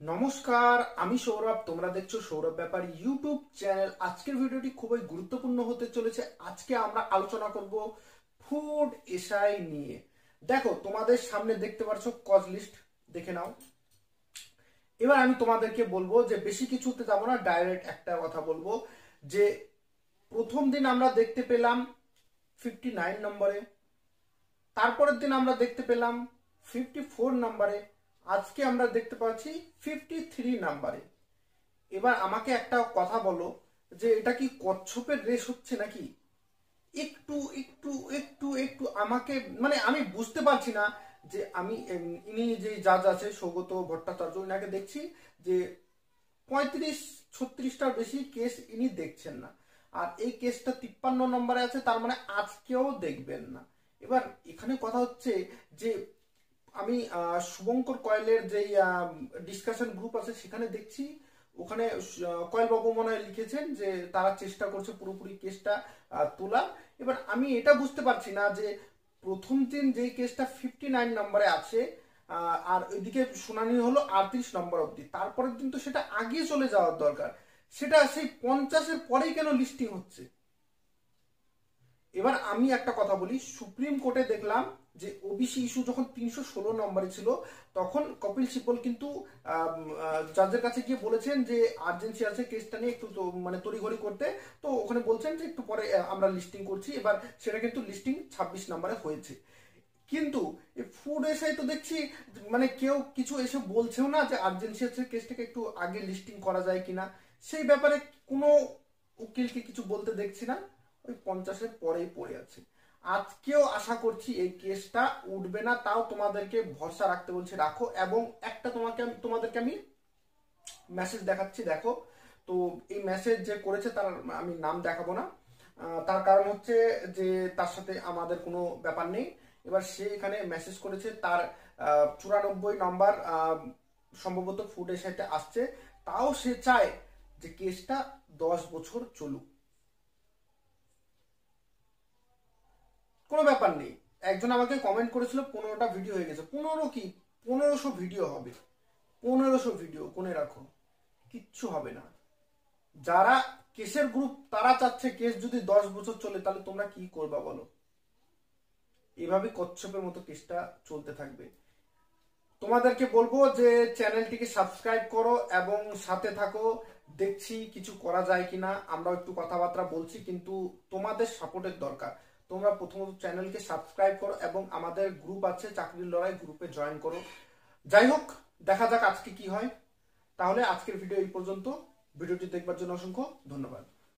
নমস্কার, আমি সৌরভ। তোমরা দেখছো সৌরভ ব্যাপার ইউটিউব চ্যানেল। আজকের ভিডিওটি খুবই গুরুত্বপূর্ণ হতে চলেছে। আজকে আমরা আলোচনা করব ফুড এসআই নিয়ে। দেখো, তোমাদের সামনে দেখতে পাচ্ছ কজ লিস্ট, দেখে নাও। এবার আমি তোমাদেরকে বলবো যে বেশি কিছুতে যাবো না, ডাইরেক্ট একটা কথা বলবো যে প্রথম দিন আমরা দেখতে পেলাম 59 নম্বরে, তারপরের দিন আমরা দেখতে পেলাম 54 নম্বরে, আজকে আমরা দেখতে পাচ্ছি 53 নম্বরে। এবার আমাকে একটা কথা বলো যে এটা কি কচ্ছপের রেস হচ্ছে নাকি? একটু একটু একটু একটু আমাকে মানে আমি বুঝতে পারছি না যে আমি ইনি যে জাজ আছে সৌগত ভট্টাচার্য, ইনাকে দেখছি যে 35-36টার বেশি কেস ইনি দেখছেন না, আর এই কেসটা 53 নম্বরে আছে, তার মানে আজকেও দেখবেন না। এবার এখানে কথা হচ্ছে যে আমি শুভঙ্কর কয়েলের যে ডিসকাশন গ্রুপ আছে সেখানে দেখছি, ওখানে কয়েল বাবু মনে হয় লিখেছেন যে তারা চেষ্টা করছে পুরোপুরি কেসটা তোলা। এবার আমি এটা বুঝতে পারছি না যে প্রথম দিন যে কেসটা 59 নম্বরে আছে, আর ওইদিকে শুনানি হলো 38 নম্বর অবধি, তারপরের দিন তো সেটা আগে চলে যাওয়ার দরকার, সেটা সেই 50-এর পরেই কেন লিস্টিং হচ্ছে? এবার আমি একটা কথা বলি, সুপ্রিম কোর্টে দেখলাম যে ওবিসি ইস্যু যখন 316 নম্বরে ছিল, তখন কপিল সিব্বল কিন্তু জাজের কাছে গিয়ে বলেছেন যে আর্জেন্সি আছে কেসটা নিয়ে একটু মানে তড়িঘড়ি করতে, তো ওখানে বলছেন যে একটু পরে আমরা লিস্টিং করছি। এবার সেটা কিন্তু লিস্টিং 26 নম্বরে হয়েছে। কিন্তু এই ফুড এসআই তো দেখছি মানে কেউ কিছু এসে বলছেও না যে আর্জেন্সি আছে কেসটাকে একটু আগে লিস্টিং করা যায় কিনা, সেই ব্যাপারে কোনো উকিলকে কিছু বলতে দেখছি না, ওই 50-এর পরেই পড়ে আছে। আজকেও আশা করছি এই কেসটা উঠবে না, তাও তোমাদেরকে ভরসা রাখতে বলছি, রাখো। এবং একটা তোমাদেরকে আমি মেসেজ দেখাচ্ছি, দেখো। তো এই মেসেজ যে করেছে তার আমি নাম দেখাবো না, তার কারণ হচ্ছে যে তার সাথে আমাদের কোনো ব্যাপার নেই। এবার সে এখানে মেসেজ করেছে, তার 94 নম্বর সম্ভবত ফুড এসআইতে আসছে, তাও সে চায় যে কেসটা 10 বছর চলুক। কোনো ব্যাপার নেই। একজন আমাকে কমেন্ট করেছিল 15টা ভিডিও হয়ে গেছে। 15 কি, 1500 ভিডিও হবে। 1500 ভিডিও কোনে রাখো, কিচ্ছু হবে না। যারা কেসের গ্রুপ তারা চাচ্ছে কেস যদি 10 বছর চলে, তাহলে তোমরা কি করবা বলো? এভাবে কচ্ছপের মতো কেসটা চলতে থাকবে। তোমাদেরকে বলবো যে চ্যানেলটিকে সাবস্ক্রাইব করো এবং সাথে থাকো, দেখছি কিছু করা যায় কিনা। আমরা একটু কথাবার্তা বলছি, কিন্তু তোমাদের সাপোর্টের দরকার। তোমরা প্রথমত চ্যানেলকে সাবস্ক্রাইব করো এবং আমাদের গ্রুপ আছে চাকরির লড়াই, গ্রুপে জয়েন করো। যাই হোক, দেখা যাক আজকে কি হয়। তাহলে আজকের ভিডিও এই পর্যন্ত। ভিডিওটি দেখবার জন্য অসংখ্য ধন্যবাদ।